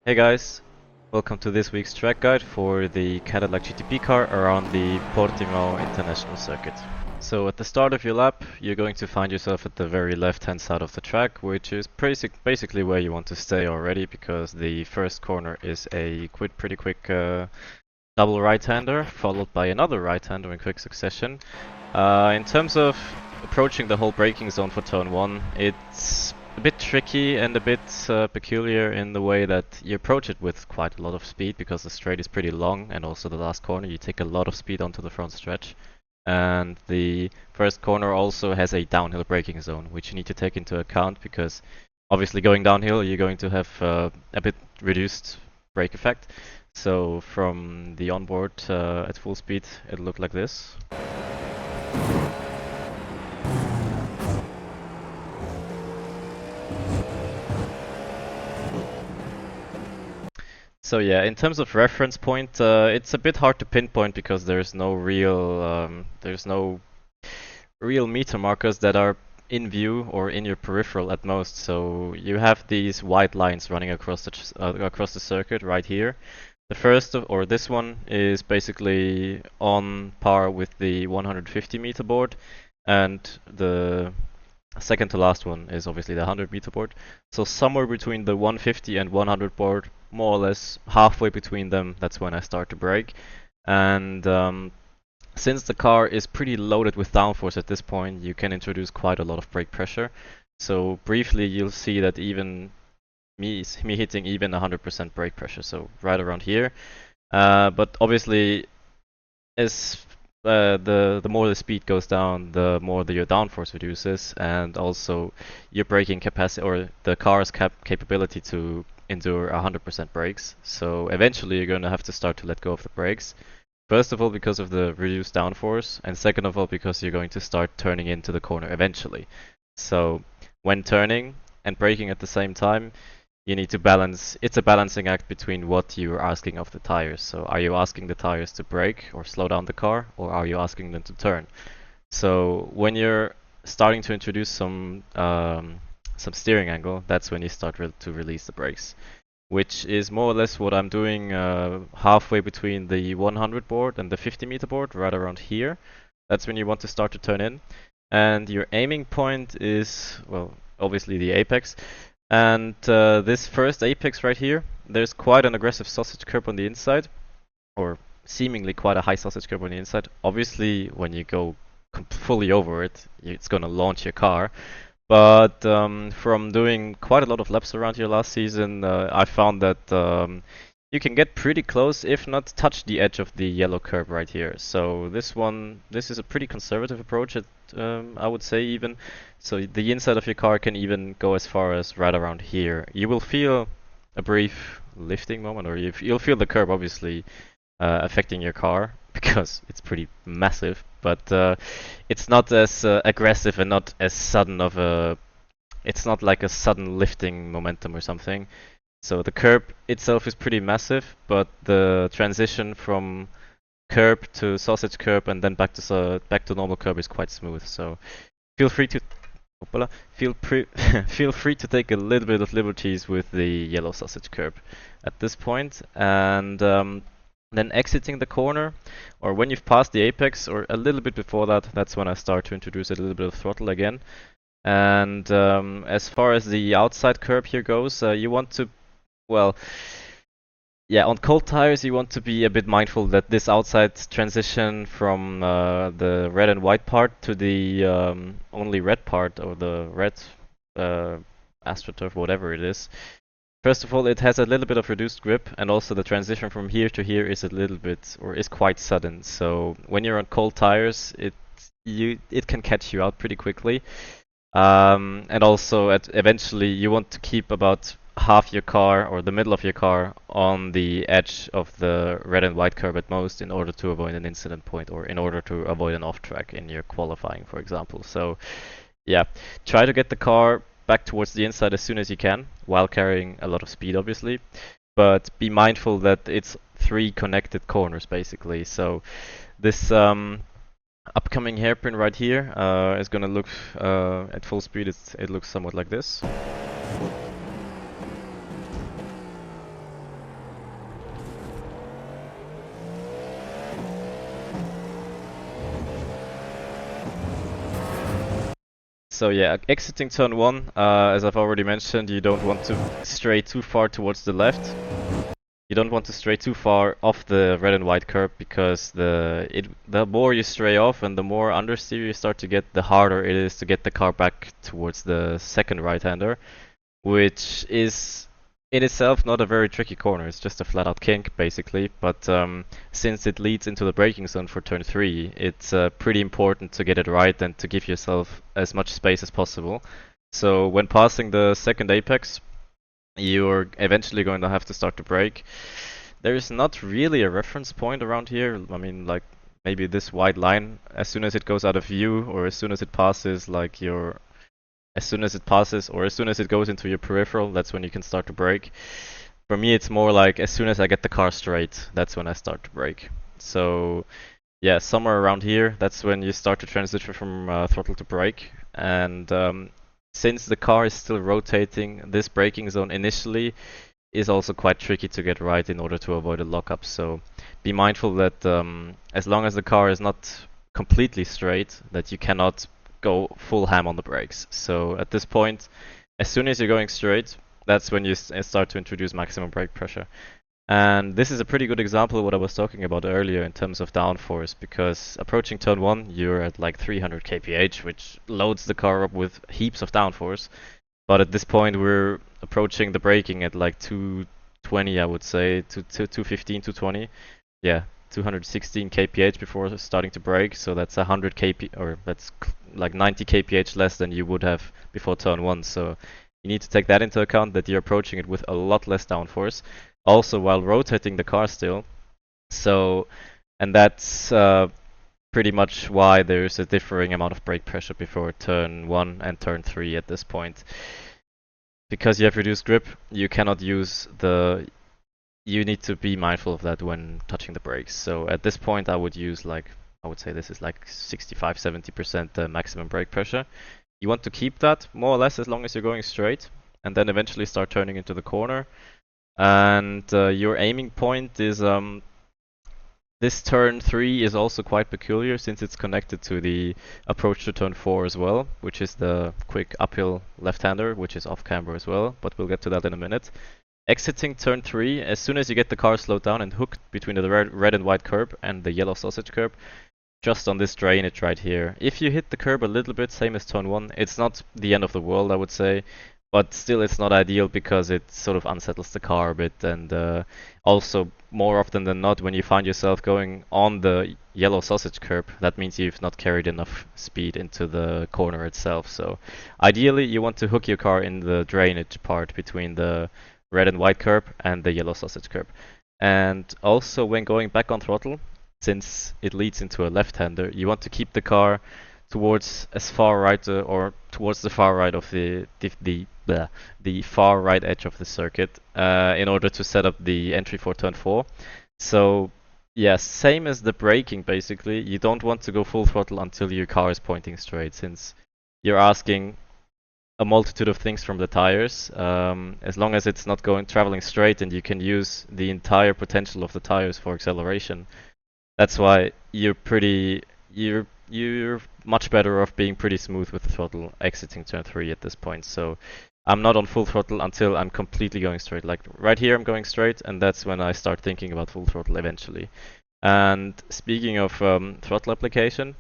Hey guys, welcome to this week's track guide for the Cadillac GTP car around the Portimao International Circuit. So at the start of your lap, you're going to find yourself at the very left-hand side of the track, which is basically where you want to stay already, because the first corner is a pretty quick double right-hander, followed by another right-hander in quick succession. In terms of approaching the whole braking zone for turn 1, it's a bit tricky and a bit peculiar in the way that you approach it with quite a lot of speed, because the straight is pretty long, and also the last corner you take a lot of speed onto the front stretch. And the first corner also has a downhill braking zone, which you need to take into account, because obviously going downhill you're going to have a bit reduced brake effect. So from the onboard at full speed it'll look like this. So yeah, in terms of reference point, it's a bit hard to pinpoint because there's no real meter markers that are in view or in your peripheral at most. So you have these white lines running across the circuit right here. The first or this one is basically on par with the 150 meter board, and the second to last one is obviously the 100 meter board. So somewhere between the 150 and 100 board, more or less halfway between them, that's when I start to brake. And since the car is pretty loaded with downforce at this point, you can introduce quite a lot of brake pressure. So briefly you'll see that even me hitting even 100% brake pressure, so right around here. But obviously, as the more the speed goes down, the more your downforce reduces, and also your braking capacity, or the car's capability to endure 100% brakes. So eventually you're going to have to start to let go of the brakes. First of all, because of the reduced downforce, and second of all, because you're going to start turning into the corner eventually. So when turning and braking at the same time, you need to balance. It's a balancing act between what you're asking of the tires. So are you asking the tires to brake or slow down the car, or are you asking them to turn? So when you're starting to introduce some steering angle, that's when you start to release the brakes, which is more or less what I'm doing halfway between the 100 board and the 50 meter board, right around here. That's when you want to start to turn in, and your aiming point is, well, obviously the apex. And this first apex right here, there's quite an aggressive sausage curb on the inside, or seemingly quite a high sausage curb on the inside. Obviously, when you go fully over it, it's going to launch your car. But from doing quite a lot of laps around here last season, I found that you can get pretty close, if not touch the edge of the yellow curb right here. So this is a pretty conservative approach, I would say even. So the inside of your car can even go as far as right around here. You will feel a brief lifting moment, or you'll feel the curb obviously affecting your car because it's pretty massive, but it's not as aggressive and not as sudden of a. It's not like a sudden lifting momentum or something. So the curb itself is pretty massive, but the transition from curb to sausage curb and then back to normal curb is quite smooth. So feel free to feel free to take a little bit of liberties with the yellow sausage curb at this point, and then exiting the corner, or when you've passed the apex, or a little bit before that, that's when I start to introduce a little bit of throttle again. And as far as the outside curb here goes, you want to, well, yeah, on cold tires you want to be a bit mindful that this outside transition from the red and white part to the only red part, or the red AstroTurf, whatever it is. First of all, it has a little bit of reduced grip, and also the transition from here to here is a little bit, or is quite sudden. So when you're on cold tires, it can catch you out pretty quickly. And also, eventually, you want to keep about half your car, or the middle of your car, on the edge of the red and white curb at most, in order to avoid an incident point, or in order to avoid an off track in your qualifying, for example. So yeah, try to get the car back towards the inside as soon as you can, while carrying a lot of speed, obviously. But be mindful that it's 3 connected corners, basically. So this upcoming hairpin right here is going to look, at full speed, it looks somewhat like this. So yeah, exiting turn 1, as I've already mentioned, you don't want to stray too far towards the left. You don't want to stray too far off the red and white curb, because the more you stray off and the more understeer you start to get, the harder it is to get the car back towards the second right-hander, which is in itself not a very tricky corner. It's just a flat-out kink, basically. But since it leads into the braking zone for turn 3, it's pretty important to get it right and to give yourself as much space as possible. So when passing the second apex, you're eventually going to have to start to brake. There is not really a reference point around here. I mean, like, maybe this white line, as soon as it goes out of view, or as soon as it passes, like, as soon as it passes, or as soon as it goes into your peripheral, that's when you can start to brake. For me, it's more like, as soon as I get the car straight, that's when I start to brake. So, yeah, somewhere around here, that's when you start to transition from throttle to brake. And since the car is still rotating, this braking zone initially is also quite tricky to get right in order to avoid a lockup. So be mindful that as long as the car is not completely straight, that you cannot go full ham on the brakes. So at this point, as soon as you're going straight, that's when you start to introduce maximum brake pressure. And this is a pretty good example of what I was talking about earlier in terms of downforce, because approaching turn 1, you're at like 300 kph, which loads the car up with heaps of downforce. But at this point, we're approaching the braking at like 220, I would say, 215, 220. Yeah, 216 kph before starting to brake, so that's 100 kp, or that's like 90 kph less than you would have before turn 1. So you need to take that into account, that you're approaching it with a lot less downforce, also while rotating the car still. So, and that's pretty much why there's a differing amount of brake pressure before turn 1 and turn 3 at this point. Because you have reduced grip, you cannot use the... You need to be mindful of that when touching the brakes. So at this point I would use like, I would say this is like 65-70% maximum brake pressure. You want to keep that more or less as long as you're going straight, and then eventually start turning into the corner. And your aiming point is this turn 3 is also quite peculiar, since it's connected to the approach to turn 4 as well, which is the quick uphill left-hander, which is off camber as well, but we'll get to that in a minute. Exiting turn 3, as soon as you get the car slowed down and hooked between the red and white curb and the yellow sausage curb, just on this drainage right here. If you hit the curb a little bit, same as turn 1, it's not the end of the world, I would say. But still, it's not ideal, because it sort of unsettles the car a bit, and also more often than not, when you find yourself going on the yellow sausage curb, that means you've not carried enough speed into the corner itself. So ideally, you want to hook your car in the drainage part between the red and white curb and the yellow sausage curb. And also, when going back on throttle, since it leads into a left-hander, you want to keep the car towards as far right or towards the far right of the far right edge of the circuit in order to set up the entry for turn 4. So yeah, same as the braking basically. You don't want to go full throttle until your car is pointing straight, since you're asking a multitude of things from the tires. As long as it's not traveling straight and you can use the entire potential of the tires for acceleration, that's why you're much better off being pretty smooth with the throttle exiting turn 3 at this point. So I'm not on full throttle until I'm completely going straight. Like right here I'm going straight, and that's when I start thinking about full throttle eventually. And speaking of throttle application,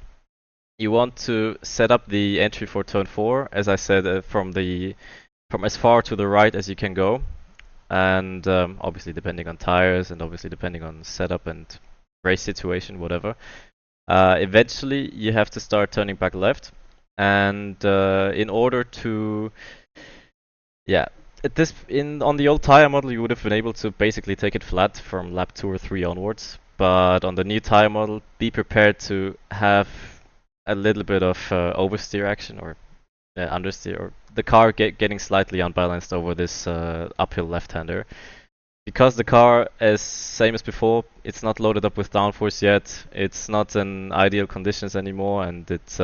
you want to set up the entry for turn 4, as I said, from as far to the right as you can go. And obviously depending on tires, and obviously depending on setup and race situation, whatever. Eventually you have to start turning back left, and in order to on the old tire model you would have been able to basically take it flat from lap 2 or 3 onwards, but on the new tire model, be prepared to have a little bit of oversteer action, or understeer, or the car getting slightly unbalanced over this uphill left-hander. Because the car, same as before, it's not loaded up with downforce yet, it's not in ideal conditions anymore, and it's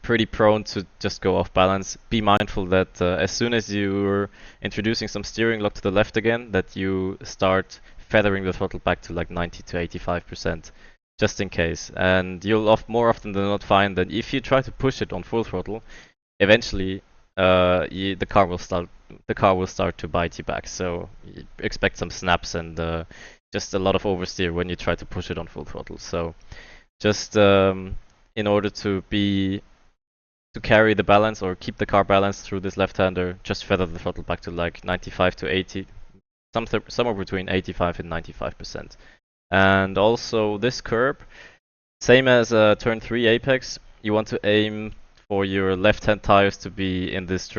pretty prone to just go off balance. Be mindful that as soon as you're introducing some steering lock to the left again, that you start feathering the throttle back to like 90 to 85%, just in case. And you'll more often than not find that if you try to push it on full throttle, eventually the car will start to bite you back. So expect some snaps and just a lot of oversteer when you try to push it on full throttle. So just in order to carry the balance or keep the car balanced through this left-hander, just feather the throttle back to like 95 to 80, somewhere between 85 and 95%. And also this curb, same as turn 3 apex, you want to aim for your left-hand tires to be in this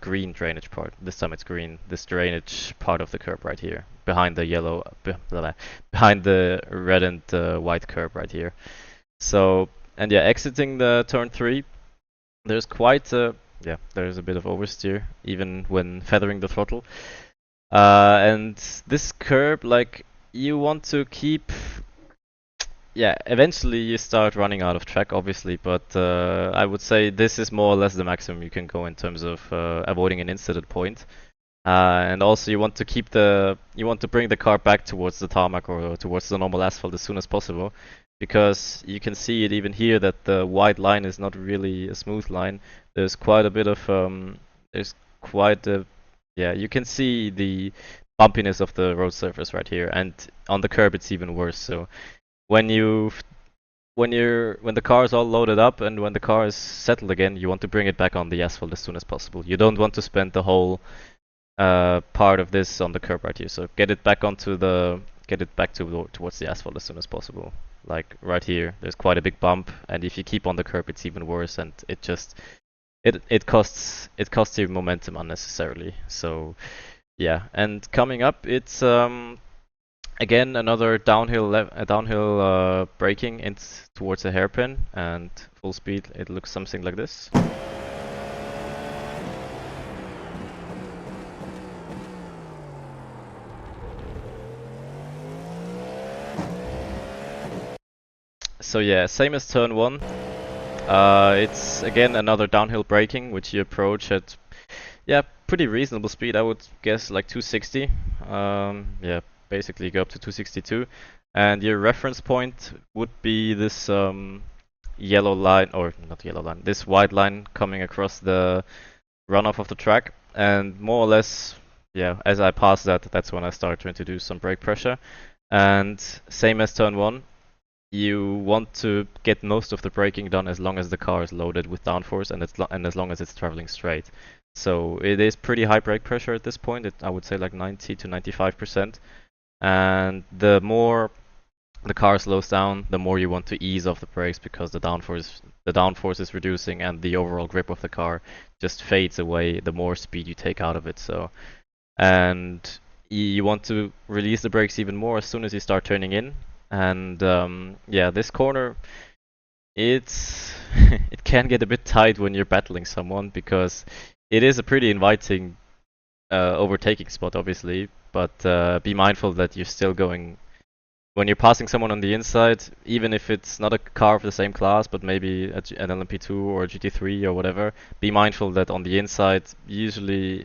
green drainage part. This time it's green. This drainage part of the curb right here, behind the yellow, behind the red and white curb right here. So, and yeah, exiting the turn 3, there's quite a there's a bit of oversteer even when feathering the throttle. And this curb, like, you want to keep. Yeah, eventually you start running out of track, obviously, but I would say this is more or less the maximum you can go in terms of avoiding an incident point. And also you want to bring the car back towards the tarmac or towards the normal asphalt as soon as possible, because you can see it even here that the white line is not really a smooth line. There's quite a bit of you can see the bumpiness of the road surface right here, and on the curb it's even worse. So when the car is all loaded up and when the car is settled again, you want to bring it back on the asphalt as soon as possible. You don't want to spend the whole part of this on the curb right here. So get it back towards the asphalt as soon as possible. Like right here, there's quite a big bump, and if you keep on the curb, it's even worse, and it costs you momentum unnecessarily. So yeah, and coming up, it's again another downhill braking towards a hairpin, and full speed. It looks something like this. So yeah, same as turn 1. It's again another downhill braking, which you approach at pretty reasonable speed. I would guess like 260. Basically go up to 262, and your reference point would be this yellow line, or not yellow line, this white line coming across the runoff of the track, and more or less, as I pass that's when I start to introduce some brake pressure. And same as turn 1, you want to get most of the braking done as long as the car is loaded with downforce and as long as it's traveling straight. So it is pretty high brake pressure at this point. I would say like 90 to 95%. And the more the car slows down, the more you want to ease off the brakes, because the downforce is reducing and the overall grip of the car just fades away the more speed you take out of it. So, and you want to release the brakes even more as soon as you start turning in. And this corner, it can get a bit tight when you're battling someone, because it is a pretty inviting overtaking spot, obviously, but be mindful that you're still going. When you're passing someone on the inside, even if it's not a car of the same class, but maybe an LMP2 or a GT3 or whatever, be mindful that on the inside, usually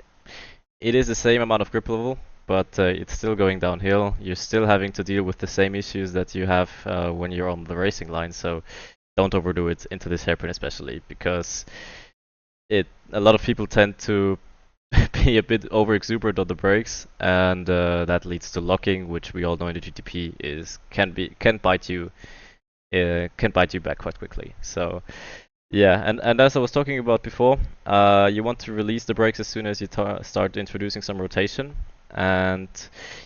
it is the same amount of grip level, but it's still going downhill. You're still having to deal with the same issues that you have when you're on the racing line, so don't overdo it into this hairpin especially, because a lot of people tend to be a bit over exuberant on the brakes, and that leads to locking, which we all know in the GTP can bite you back quite quickly. So yeah, and as I was talking about before, you want to release the brakes as soon as you start introducing some rotation, and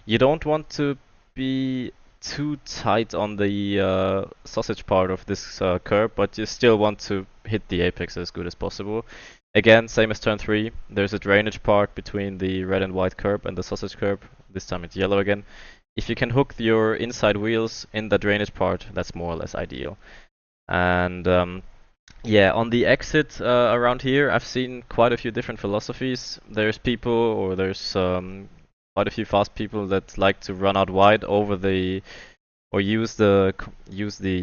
you don't want to be too tight on the sausage part of this curb, but you still want to hit the apex as good as possible. Again, same as turn 3, there's a drainage part between the red and white curb and the sausage curb. This time it's yellow again. If you can hook your inside wheels in the drainage part, that's more or less ideal. And on the exit around here, I've seen quite a few different philosophies. There's quite a few fast people that like to run out wide over or use the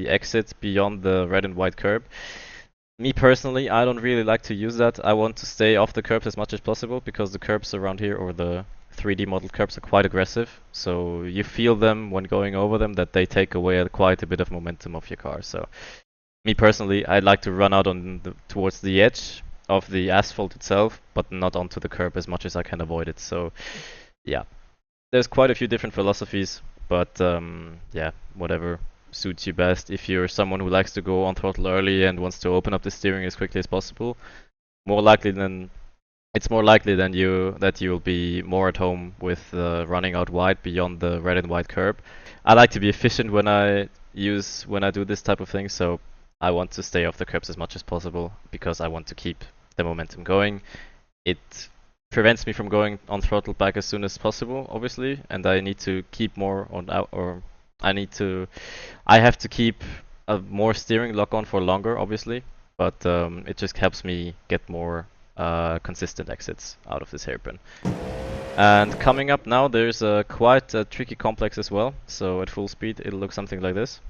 exit beyond the red and white curb. Me personally, I don't really like to use that. I want to stay off the curbs as much as possible, because the curbs around here, or the 3D modeled curbs are quite aggressive, so you feel them when going over them that they take away quite a bit of momentum of your car. So me personally, I like to run out on towards the edge of the asphalt itself, but not onto the curb as much as I can avoid it. So yeah, there's quite a few different philosophies, but yeah, whatever suits you best. If you're someone who likes to go on throttle early and wants to open up the steering as quickly as possible, more likely than it's more likely than that you'll be more at home with running out wide beyond the red and white curb. I like to be efficient when I do this type of thing, so I want to stay off the curbs as much as possible because I want to keep the momentum going. It prevents me from going on throttle back as soon as possible, obviously, and I need to keep more on out, or I have to keep a more steering lock on for longer, obviously, but it just helps me get more consistent exits out of this hairpin. And coming up now, there's quite a tricky complex as well, so at full speed it'll look something like this.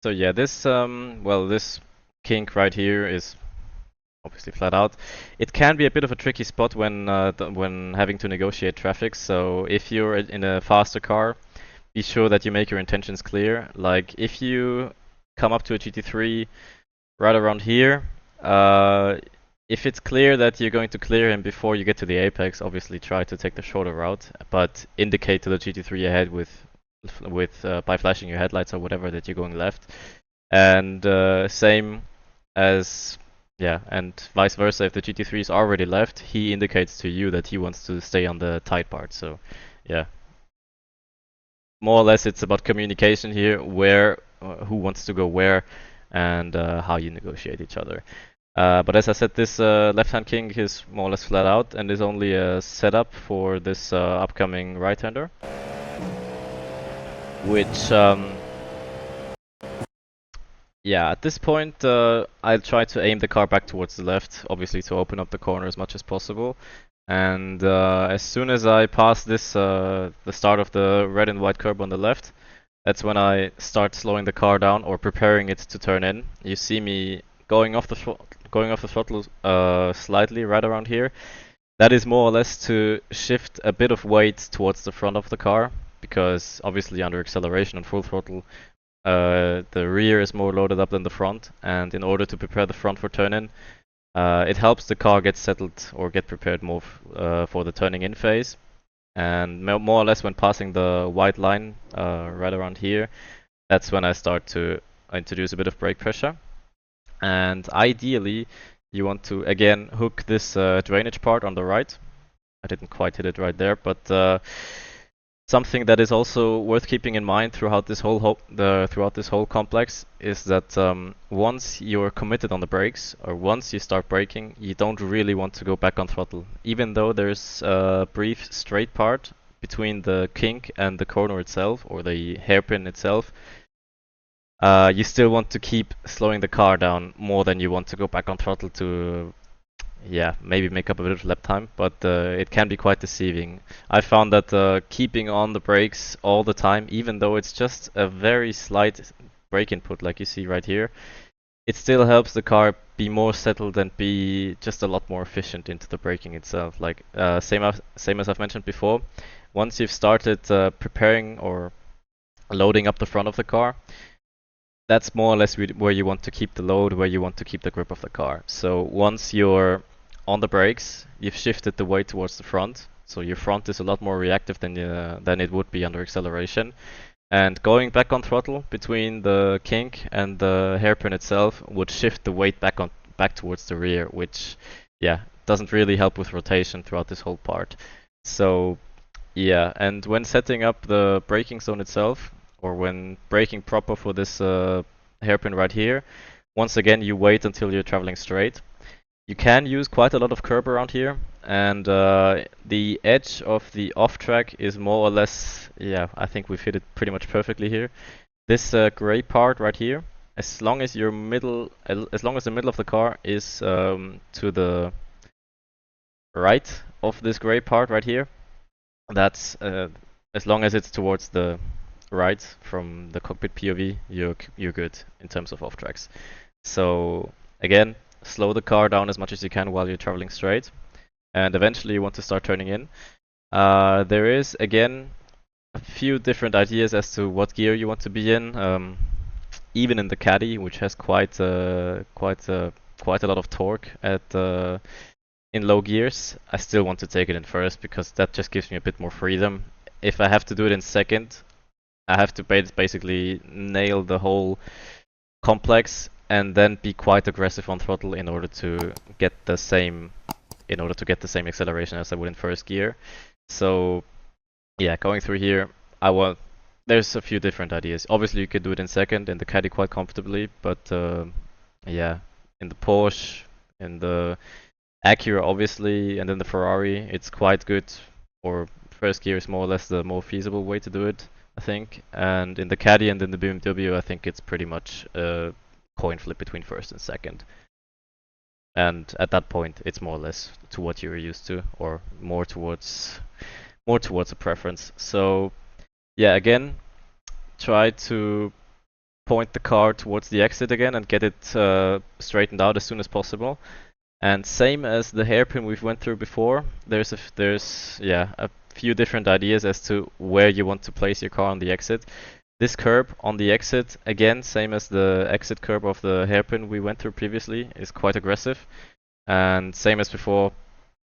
So yeah, this kink right here is obviously flat out. It can be a bit of a tricky spot when having to negotiate traffic. So if you're in a faster car, be sure that you make your intentions clear. Like if you come up to a GT3 right around here, if it's clear that you're going to clear him before you get to the apex, obviously try to take the shorter route, but indicate to the GT3 ahead by flashing your headlights or whatever that you're going left. And same as and vice versa. If the GT3 is already left, he indicates to you that he wants to stay on the tight part. So yeah, more or less it's about communication here, who wants to go where, and how you negotiate each other. But as I said, this left-hand king is more or less flat out and is only a setup for this upcoming right-hander, which yeah, at this point I'll try to aim the car back towards the left, obviously to open up the corner as much as possible. And as soon as I pass this, the start of the red and white curb on the left, that's when I start slowing the car down or preparing it to turn in. You see me going off the throttle slightly right around here. That is more or less to shift a bit of weight towards the front of the car, because obviously under acceleration on full throttle, the rear is more loaded up than the front, and in order to prepare the front for turn-in, it helps the car get settled or get prepared more for the turning in phase. And more or less when passing the white line right around here, that's when I start to introduce a bit of brake pressure. And ideally, you want to again hook this drainage part on the right. I didn't quite hit it right there, but something that is also worth keeping in mind throughout this whole complex is that once you're committed on the brakes, or once you start braking, you don't really want to go back on throttle. Even though there's a brief straight part between the kink and the corner itself, or the hairpin itself, you still want to keep slowing the car down more than you want to go back on throttle to maybe make up a bit of lap time, but it can be quite deceiving. I found that keeping on the brakes all the time, even though it's just a very slight brake input like you see right here, it still helps the car be more settled and be just a lot more efficient into the braking itself. Like same as I've mentioned before, once you've started preparing or loading up the front of the car, that's more or less where you want to keep the load, where you want to keep the grip of the car. So once you're on the brakes, you've shifted the weight towards the front, so your front is a lot more reactive than it would be under acceleration. And going back on throttle between the kink and the hairpin itself would shift the weight back towards the rear, which doesn't really help with rotation throughout this whole part. So and when setting up the braking zone itself, or when braking proper for this hairpin right here, once again you wait until you're traveling straight. You can use quite a lot of curb around here, and the edge of the off track is more or less, I think we've hit it pretty much perfectly here. This gray part right here, as long as the middle of the car is to the right of this gray part right here, That's as long as it's towards the right from the cockpit POV, you're good in terms of off tracks. So again, slow the car down as much as you can while you're traveling straight, and eventually you want to start turning in. There is again a few different ideas as to what gear you want to be in. Even in the caddy, which has quite a lot of torque at in low gears, I still want to take it in first because that just gives me a bit more freedom. If I have to do it in second, I have to basically nail the whole complex and then be quite aggressive on throttle in order to get the same acceleration as I would in first gear. So yeah, going through here, there's a few different ideas. Obviously, you could do it in second in the caddy quite comfortably, but yeah, in the Porsche, in the Acura, obviously, and then the Ferrari, it's quite good. Or first gear is more or less the more feasible way to do it, I think. And in the caddy and in the BMW, I think it's pretty much a coin flip between first and second. And at that point, it's more or less to what you're used to, or more towards a preference. So yeah, again, try to point the car towards the exit again and get it straightened out as soon as possible. And same as the hairpin we've went through before, there's a few different ideas as to where you want to place your car on the exit. This curb on the exit, again, same as the exit curb of the hairpin we went through previously, is quite aggressive. And same as before,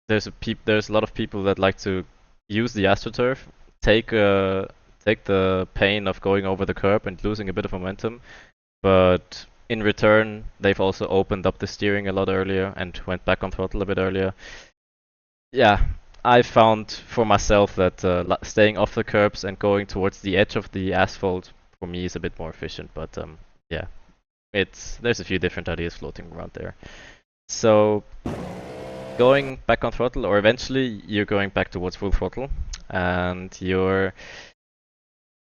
there's a lot of people that like to use the AstroTurf, take the pain of going over the curb and losing a bit of momentum, but in return, they've also opened up the steering a lot earlier and went back on throttle a bit earlier. Yeah, I found for myself that staying off the curbs and going towards the edge of the asphalt for me is a bit more efficient. But yeah, there's a few different ideas floating around there. So going back on throttle, or eventually you're going back towards full throttle, and you're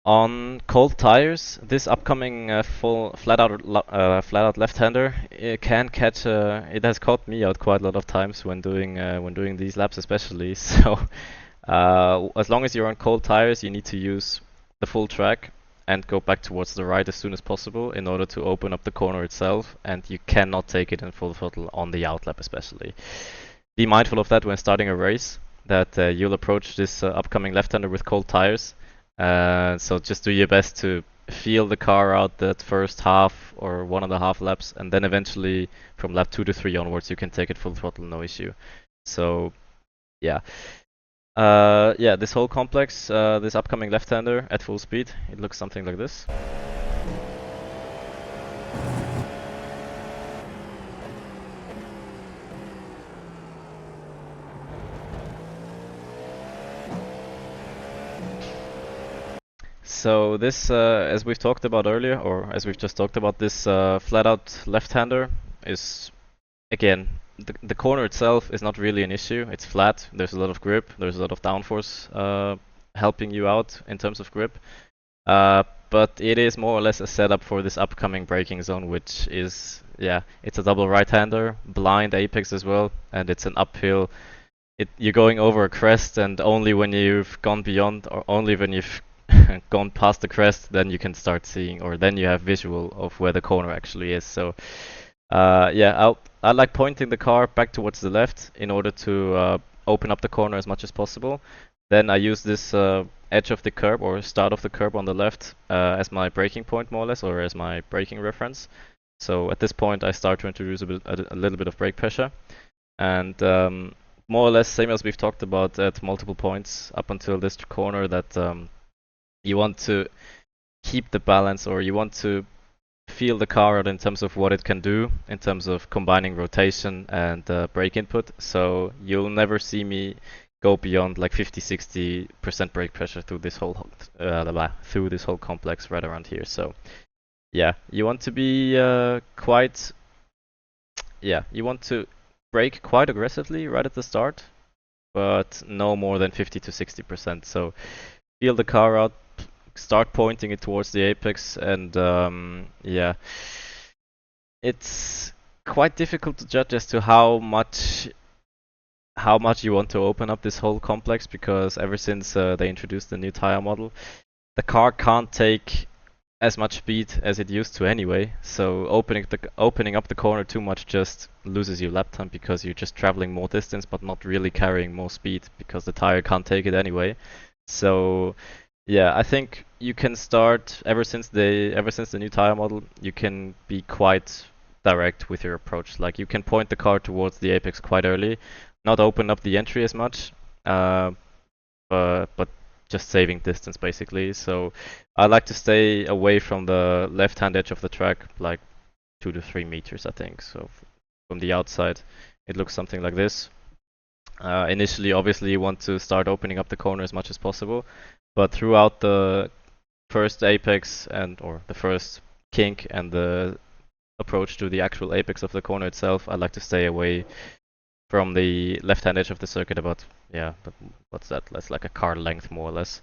on cold tires. This upcoming full flat out left-hander, it can catch. It has caught me out quite a lot of times when doing these laps, especially. So as long as you're on cold tires, you need to use the full track and go back towards the right as soon as possible in order to open up the corner itself. And you cannot take it in full throttle on the outlap, especially. Be mindful of that when starting a race. That you'll approach this upcoming left-hander with cold tires. So just do your best to feel the car out that first half or 1.5 laps, and then eventually from lap 2 to 3 onwards you can take it full throttle, no issue. So yeah. Yeah, this whole complex, this upcoming left-hander at full speed, it looks something like this. So this, as we've talked about earlier, or as we've just talked about, this flat-out left-hander is, again, the corner itself is not really an issue. It's flat. There's a lot of grip. There's a lot of downforce helping you out in terms of grip. But it is more or less a setup for this upcoming braking zone, which is, yeah, it's a double right-hander, blind apex as well, and it's an uphill. You're going over a crest, and only when you've gone beyond, or only when you've gone past the crest, then you can start seeing, or then you have visual of where the corner actually is. So yeah, I like pointing the car back towards the left in order to open up the corner as much as possible. Then I use this edge of the curb or start of the curb on the left as my braking point, more or less, or as my braking reference. So at this point I start to introduce a little bit of brake pressure, and more or less same as we've talked about at multiple points up until this corner, that you want to keep the balance, or you want to feel the car out in terms of what it can do in terms of combining rotation and brake input. So you'll never see me go beyond like 50-60% brake pressure through this whole complex right around here. So yeah, you want to be you want to brake quite aggressively right at the start, but no more than 50-60%. So feel the car out, start pointing it towards the apex, and yeah, it's quite difficult to judge as to how much how much you want to open up this whole complex, because ever since they introduced the new tire model, the car can't take as much speed as it used to anyway. So opening up the corner too much just loses you lap time, because you're just traveling more distance but not really carrying more speed because the tire can't take it anyway. So yeah, I think you can start ever since the new tire model, you can be quite direct with your approach. Like you can point the car towards the apex quite early, not open up the entry as much, uh, but just saving distance basically. So I like to stay away from the left-hand edge of the track, like 2 to 3 meters, I think. So from the outside, it looks something like this. Initially, obviously, you want to start opening up the corner as much as possible, but throughout the first apex or the first kink and the approach to the actual apex of the corner itself, I like to stay away from the left-hand edge of the circuit about, yeah, what's that? That's like a car length more or less,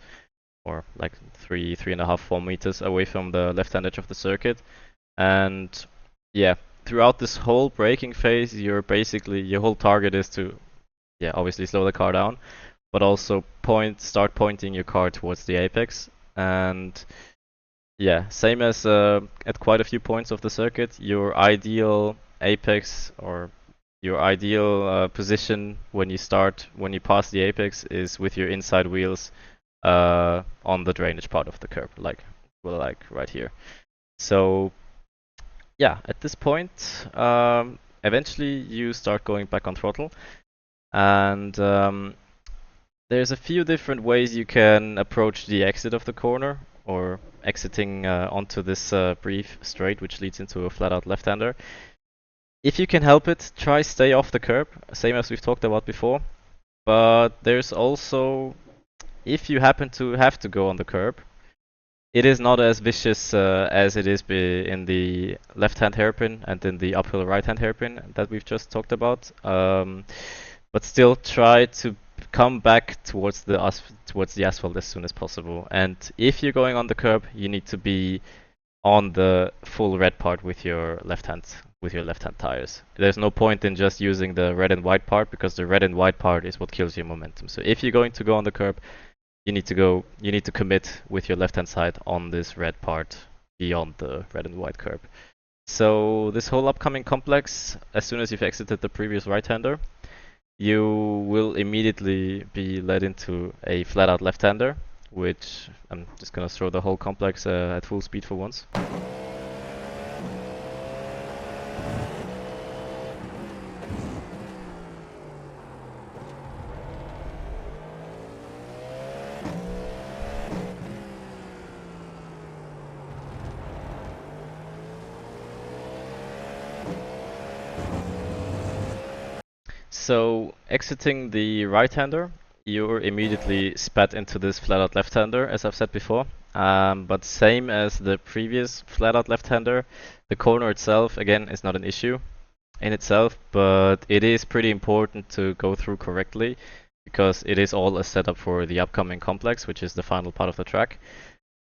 or like 3.5, 4 meters away from the left-hand edge of the circuit. And yeah, throughout this whole braking phase, your whole target is to, yeah, obviously slow the car down, but also start pointing your car towards the apex. And yeah, same as at quite a few points of the circuit, your ideal apex or your ideal position when you pass the apex is with your inside wheels on the drainage part of the curb, like right here. So yeah, at this point, eventually you start going back on throttle, and there's a few different ways you can approach the exit of the corner, or exiting onto this brief straight, which leads into a flat-out left-hander. If you can help it, try stay off the curb, same as we've talked about before. But there's also, if you happen to have to go on the curb, it is not as vicious as it is in the left-hand hairpin and in the uphill right-hand hairpin that we've just talked about. But still, try to come back towards the asphalt as soon as possible. And if you're going on the curb, you need to be on the full red part with your left hand tires. There's no point in just using the red and white part, because the red and white part is what kills your momentum. So if you're going to go on the curb, you need to commit with your left hand side on this red part beyond the red and white curb. So this whole upcoming complex, as soon as you've exited the previous right-hander, you will immediately be led into a flat-out left-hander, which I'm just gonna throw the whole complex at full speed for once. So exiting the right-hander, you're immediately spat into this flat-out left-hander, as I've said before. But same as the previous flat-out left-hander, the corner itself, again, is not an issue in itself, but it is pretty important to go through correctly, because it is all a setup for the upcoming complex, which is the final part of the track.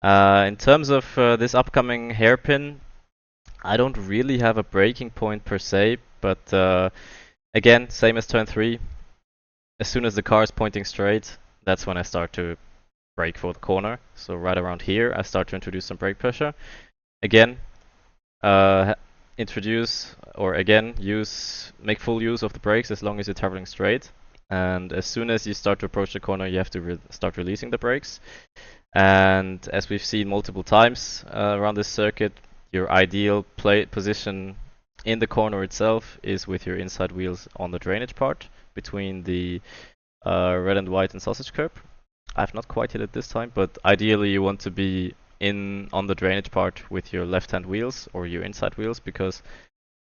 In terms of this upcoming hairpin, I don't really have a breaking point per se, but again, same as turn 3, as soon as the car is pointing straight, that's when I start to brake for the corner. So right around here, I start to introduce some brake pressure. Again, make full use of the brakes as long as you're traveling straight. And as soon as you start to approach the corner, you have to start releasing the brakes. And as we've seen multiple times around this circuit, your ideal position in the corner itself is with your inside wheels on the drainage part between the red and white and sausage curb. I've not quite hit it this time, but ideally you want to be on the drainage part with your left-hand wheels or your inside wheels, because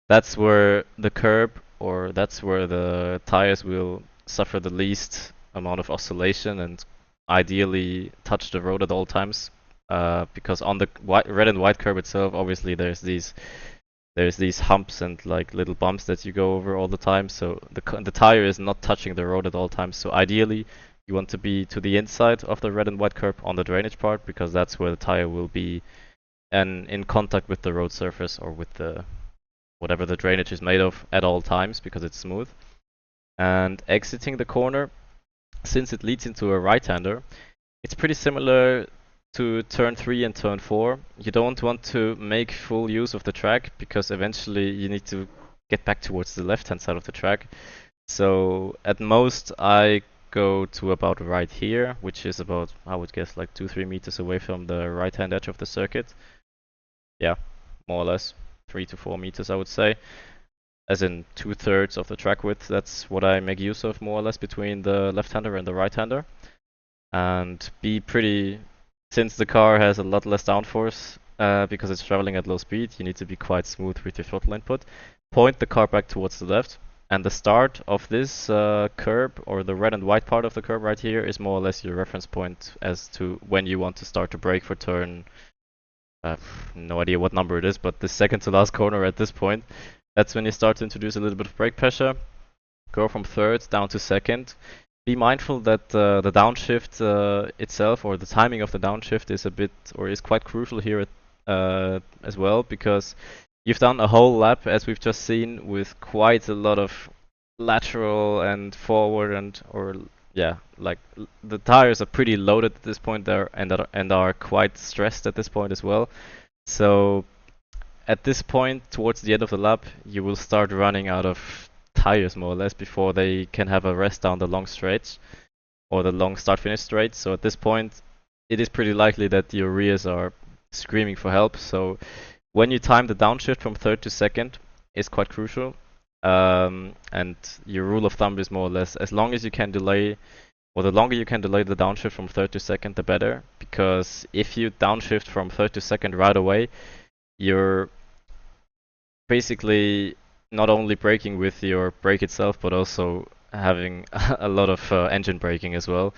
that's where the curb, or that's where the tires will suffer the least amount of oscillation and ideally touch the road at all times. Because on the red and white curb itself, obviously there's these humps and like little bumps that you go over all the time, so the tire is not touching the road at all times. So ideally you want to be to the inside of the red and white curb on the drainage part, because that's where the tire will be in contact with the road surface or with the whatever the drainage is made of at all times, because it's smooth. And exiting the corner, since it leads into a right-hander, it's pretty similar to turn 3 and turn 4. You don't want to make full use of the track because eventually you need to get back towards the left-hand side of the track. So at most I go to about right here, which is about, I would guess, like 2-3 meters away from the right-hand edge of the circuit. Yeah, more or less 3 to 4 meters, I would say, as in 2/3 of the track width. That's what I make use of, more or less, between the left-hander and the right-hander. And be pretty, since the car has a lot less downforce because it's traveling at low speed, you need to be quite smooth with your throttle input. Point the car back towards the left, and the start of this curb, or the red and white part of the curb right here, is more or less your reference point as to when you want to start to brake for turn. No idea what number it is, but the second to last corner at this point. That's when you start to introduce a little bit of brake pressure. Go from third down to second. Be mindful that the downshift itself, or the timing of the downshift, is a bit, or is quite crucial here as well, because you've done a whole lap, as we've just seen, with quite a lot of lateral and forward or yeah, like the tires are pretty loaded at this point there, and are quite stressed at this point as well. So at this point, towards the end of the lap, you will start running out of tires, more or less, before they can have a rest down the long stretch or the long start-finish straight. So at this point, it is pretty likely that your rears are screaming for help. So when you time the downshift from third to second is quite crucial. And your rule of thumb is more or less, as long as you can delay, or the longer you can delay the downshift from third to second, the better. Because if you downshift from third to second right away, you're basically not only braking with your brake itself, but also having a lot of engine braking as well,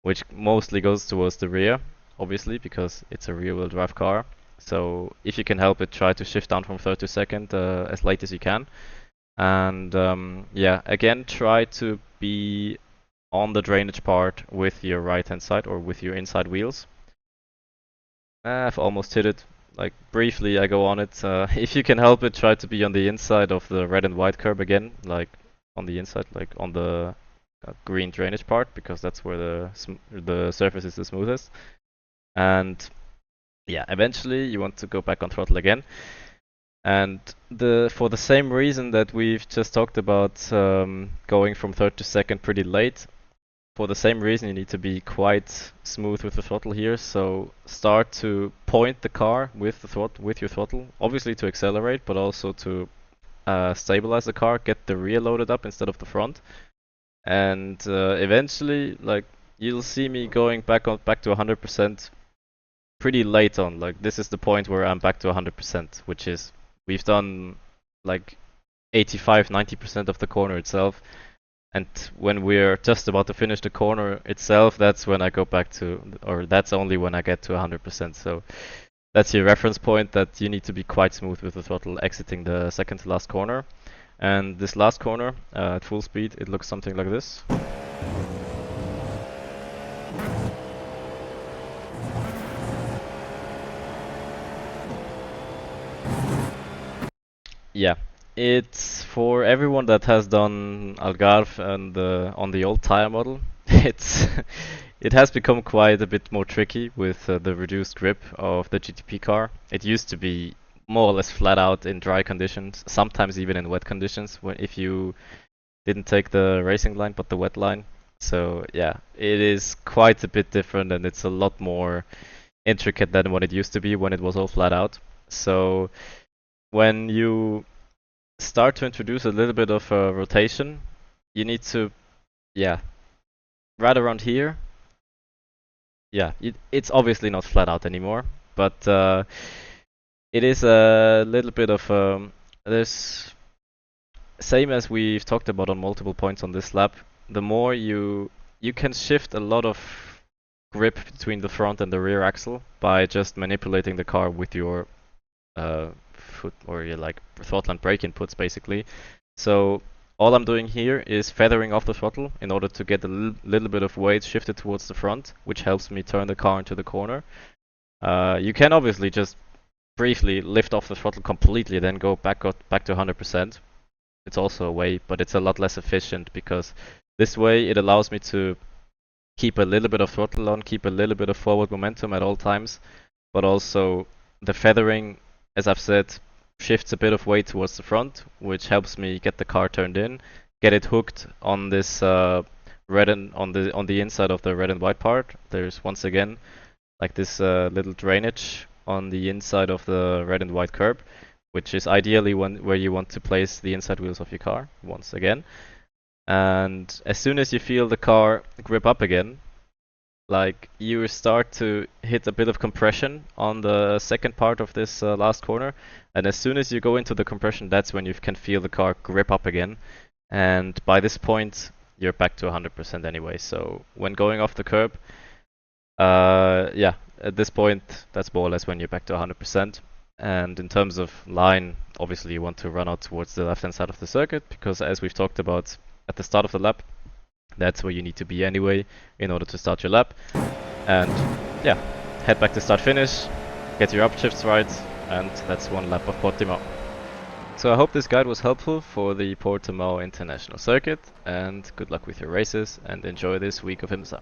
which mostly goes towards the rear, obviously, because it's a rear-wheel drive car. So if you can help it, try to shift down from third to second as late as you can. And yeah, again, try to be on the drainage part with your right-hand side, or with your inside wheels. I've almost hit it. Like, briefly I go on it. If you can help it, try to be on the inside of the red and white curb again, like on the inside, like on the green drainage part, because that's where the surface is the smoothest. And yeah, eventually you want to go back on throttle again. And for the same reason that we've just talked about, going from third to second pretty late, for the same reason you need to be quite smooth with the throttle here. So start to point the car with your throttle, obviously to accelerate, but also to stabilize the car, get the rear loaded up instead of the front. And eventually, like, you'll see me going back to 100% pretty late on. Like, this is the point where I'm back to 100%, which is, we've done like 85-90% of the corner itself. And when we're just about to finish the corner itself, that's when I go back to, or that's only when I get to 100%. So that's your reference point, that you need to be quite smooth with the throttle exiting the second to last corner. And this last corner, at full speed, it looks something like this. Yeah, it's for everyone that has done Algarve and on the old tire model. It's it has become quite a bit more tricky with the reduced grip of the GTP car. It used to be more or less flat out in dry conditions, sometimes even in wet conditions, if you didn't take the racing line but the wet line. So yeah, it is quite a bit different, and it's a lot more intricate than what it used to be when it was all flat out. So when you start to introduce a little bit of rotation, you need to, yeah, right around here. Yeah, it's obviously not flat out anymore, but it is a little bit of there's, same as we've talked about on multiple points on this lap. The more you can shift a lot of grip between the front and the rear axle by just manipulating the car with your foot, or your like throttle and brake inputs, basically. So all I'm doing here is feathering off the throttle in order to get a little bit of weight shifted towards the front, which helps me turn the car into the corner. You can obviously just briefly lift off the throttle completely, then go back to 100%. it's also a way, but it's a lot less efficient because this way it allows me to keep a little bit of throttle on, keep a little bit of forward momentum at all times, but also the feathering, as I've said, shifts a bit of weight towards the front, which helps me get the car turned in, get it hooked on this red and on the inside of the red and white part. There's once again like this little drainage on the inside of the red and white curb, which is ideally where you want to place the inside wheels of your car once again. And as soon as you feel the car grip up again, like you start to hit a bit of compression on the second part of this last corner, and as soon as you go into the compression, that's when you can feel the car grip up again. And by this point, you're back to 100% anyway. So when going off the curb, yeah, at this point, that's more or less when you're back to 100%. And in terms of line, obviously you want to run out towards the left-hand side of the circuit, because as we've talked about at the start of the lap, that's where you need to be anyway in order to start your lap. And yeah, head back to start finish, get your upshifts right, and that's one lap of Portimao. So I hope this guide was helpful for the Portimao International Circuit, and good luck with your races, and enjoy this week of IMSA.